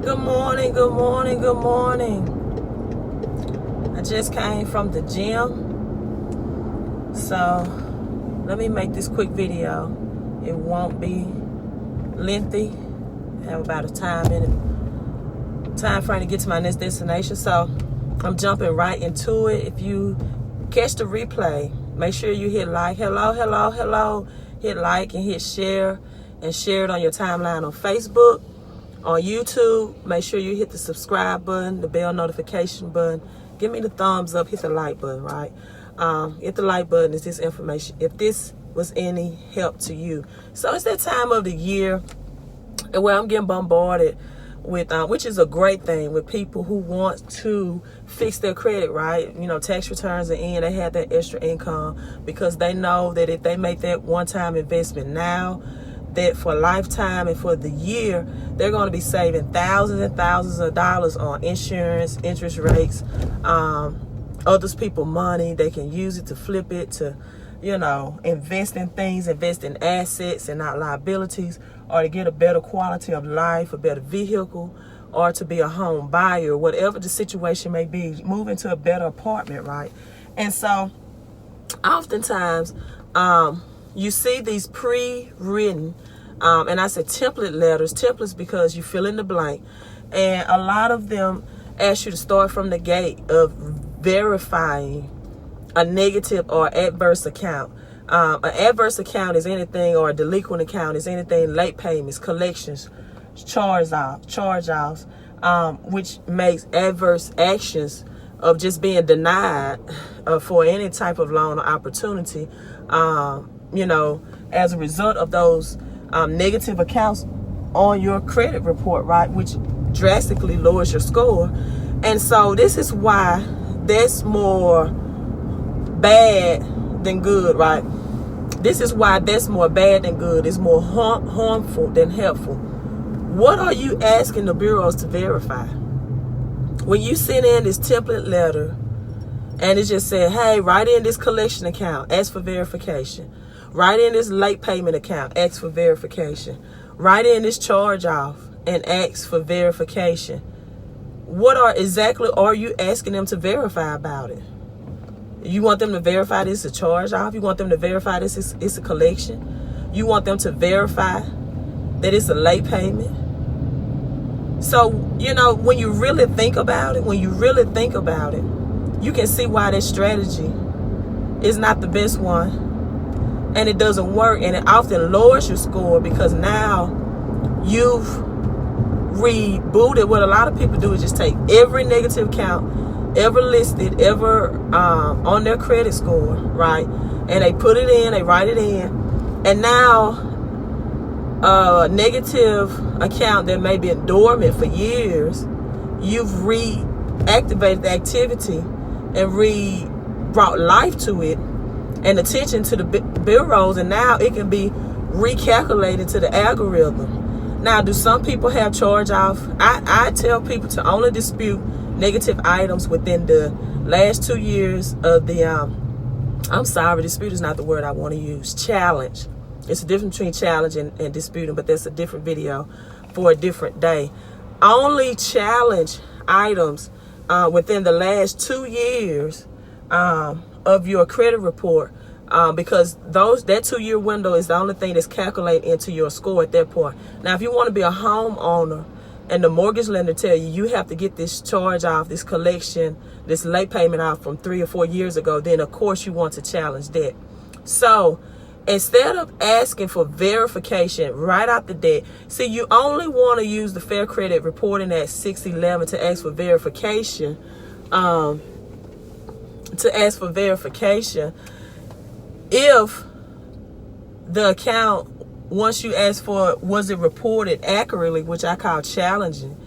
Good morning, good morning, good morning. I just came from the gym, so let me make this quick video. It won't be lengthy. I have about a time frame to get to my next destination, so I'm jumping right into it. If you catch the replay, make sure you hit like. Hello. Hit like and hit share, and share it on your timeline on Facebook. On YouTube, make sure you hit the subscribe button, the bell notification button. Give me the thumbs up, hit the like button, right? Hit the like button if this information, if this was any help to you. So it's that time of the year where I'm getting bombarded with, which is a great thing, with people who want to fix their credit, right? You know, tax returns are in, they have that extra income because they know that if they make that one-time investment now, that for a lifetime and for the year, they're going to be saving thousands and thousands of dollars on insurance, interest rates, others people money. They can use it to flip it to, you know, invest in things, invest in assets and not liabilities, or to get a better quality of life, a better vehicle, or to be a home buyer, whatever the situation may be, move into a better apartment, right? And so oftentimes, you see these pre-written, and I said template letters, templates because you fill in the blank. And a lot of them ask you to start from the gate of verifying a negative or adverse account. An adverse account is anything, or a delinquent account is anything, late payments, collections, charge-offs, which makes adverse actions of just being denied for any type of loan or opportunity, you know, as a result of those negative accounts on your credit report, right, which drastically lowers your score. And so this is why that's more bad than good, right? This is why that's more bad than good. It's more harmful than helpful. What are you asking the bureaus to verify? When you send in this template letter and it just said, hey, write in this collection account, ask for verification. Write in this late payment account, ask for verification. Write in this charge off and ask for verification. What exactly are you asking them to verify about it? You want them to verify this is a charge off? You want them to verify this is a collection? You want them to verify that it's a late payment? So, you know, when you really think about it, you can see why that strategy is not the best one. And it doesn't work, and it often lowers your score because now you've rebooted. What a lot of people do is just take every negative account ever listed, ever on their credit score, right? And they put it in, they write it in, and now a negative account that may be dormant for years, you've reactivated the activity and brought life to it and attention to the bureaus, and now it can be recalculated to the algorithm. Now, do some people have charge off? I tell people to only dispute negative items within the last 2 years of the, dispute is not the word I want to use, challenge. It's a difference between challenge and disputing, but that's a different video for a different day. Only challenge items within the last 2 years of your credit report, because that 2-year window is the only thing that's calculated into your score at that point. Now, if you want to be a homeowner and the mortgage lender tell you have to get this charge off, this collection, this late payment off from 3 or 4 years ago, then of course you want to challenge that. So instead of asking for verification right out the gate, see, you only want to use the Fair Credit Reporting Act 611 to ask for verification. If the account, once you ask for it, was it reported accurately, which I call challenging?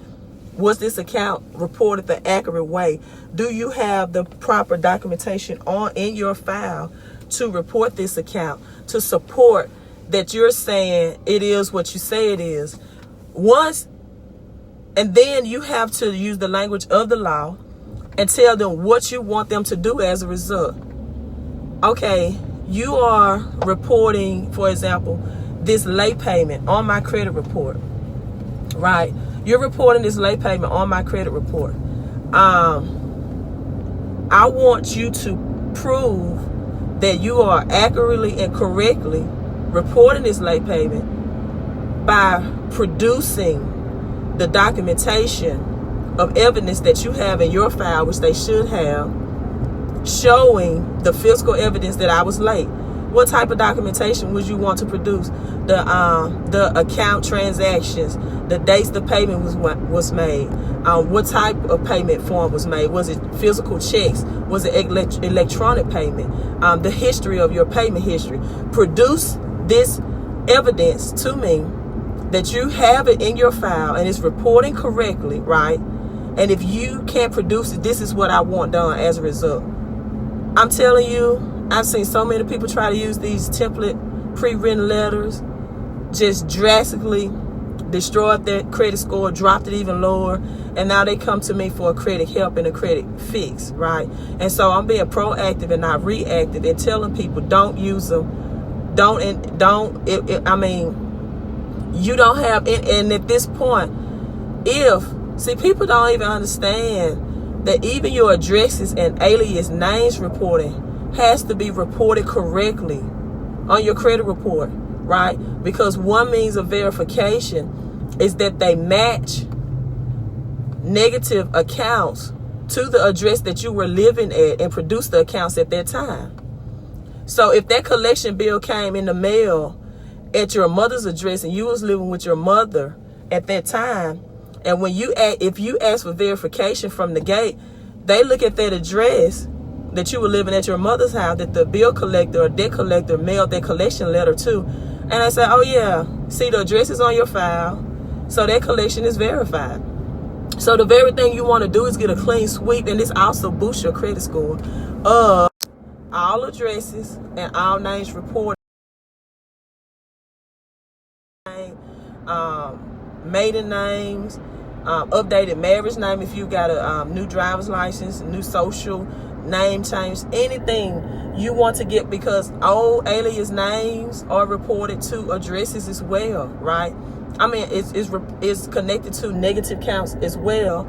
Was this account reported the accurate way? Do you have the proper documentation in your file to report this account, to support that you're saying it is what you say it is? And then you have to use the language of the law and tell them what you want them to do as a result. Okay, you are reporting, for example, this late payment on my credit report, right? you're reporting this late payment on my credit report. I want you to prove that you are accurately and correctly reporting this late payment by producing the documentation of evidence that you have in your file, which they should have, showing the physical evidence that I was late. What type of documentation would you want to produce? The account transactions, the dates the payment was made, what type of payment form was made. Was it physical checks? Was it electronic payment? The history of your payment history. Produce this evidence to me that you have it in your file and it's reporting correctly, right? And if you can't produce it, this is what I want done as a result. I'm telling you, I've seen so many people try to use these template pre-written letters, just drastically destroyed their credit score, dropped it even lower, and now they come to me for a credit help and a credit fix, right? And so I'm being proactive and not reactive and telling people don't use them. I mean, you don't have, and at this point, people don't even understand that even your addresses and alias names reporting has to be reported correctly on your credit report, right? Because one means of verification is that they match negative accounts to the address that you were living at and produce the accounts at that time. So if that collection bill came in the mail at your mother's address and you was living with your mother at that time, and if you ask for verification from the gate, they look at that address that you were living at your mother's house, that the bill collector or debt collector mailed that collection letter to, and I say, oh yeah, see, the address is on your file, so that collection is verified. So the very thing you want to do is get a clean sweep, and this also boosts your credit score of all addresses and all names reported. Maiden names, updated marriage name if you got a new driver's license, new social name change, anything you want to get, because old alias names are reported to addresses as well, right? I mean, it's connected to negative counts as well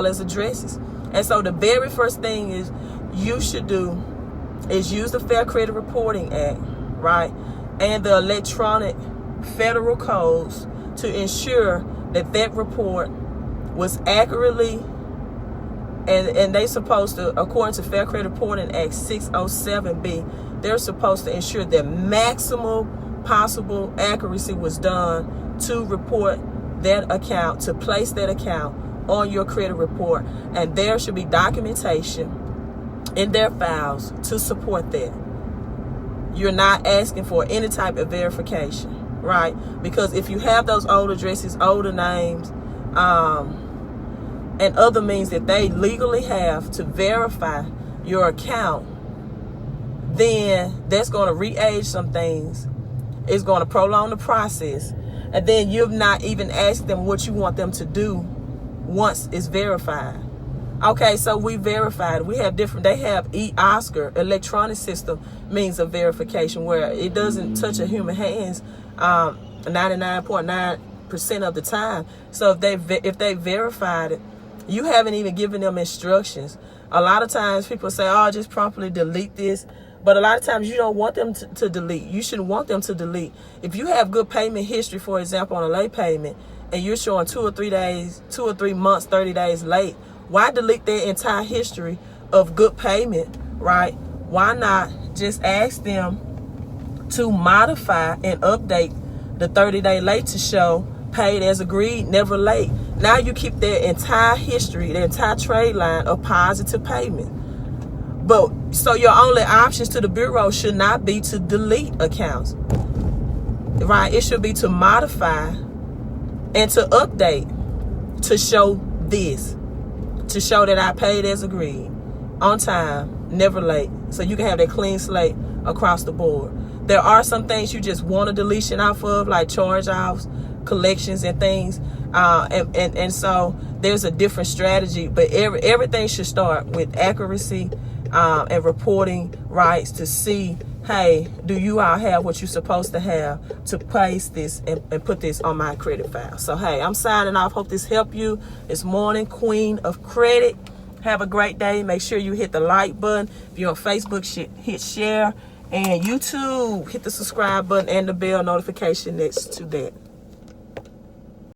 as addresses. And so the very first thing is you should do is use the Fair Credit Reporting Act, right? And the electronic federal codes to ensure that report was accurately, and they supposed to, according to Fair Credit Reporting Act 607B, they're supposed to ensure that maximum possible accuracy was done to report that account, to place that account on your credit report. And there should be documentation in their files to support that. You're not asking for any type of verification, right? Because if you have those old addresses, older names, and other means that they legally have to verify your account, then that's going to re-age some things. It's going to prolong the process. And then you've not even asked them what you want them to do once it's verified. Okay, so we verified. We have they have 𝒢𝒾𝓋𝑒, electronic system means of verification, where it doesn't touch a human hands 99.9% of the time. So if they verified it, you haven't even given them instructions. A lot of times people say, oh, just promptly delete this. But a lot of times you don't want them to delete. You shouldn't want them to delete. If you have good payment history, for example, on a late payment, and you're showing 2 or 3 days, 2 or 3 months, 30 days late, why delete their entire history of good payment, right? Why not just ask them to modify and update the 30-day late to show paid as agreed, never late? Now you keep their entire history, their entire trade line of positive payment. But so your only options to the Bureau should not be to delete accounts, right? It should be to modify and to update to show this, to show that I paid as agreed, on time, never late. So you can have that clean slate across the board. There are some things you just want a deletion off of, like charge-offs, collections, and things. And so there's a different strategy, but everything should start with accuracy and reporting rights to see hey, do you all have what you're supposed to have to place this and put this on my credit file? So, hey, I'm signing off. Hope this helped you. It's morning, Queen of Credit. Have a great day. Make sure you hit the like button. If you're on Facebook, hit share. And YouTube, hit the subscribe button and the bell notification next to that.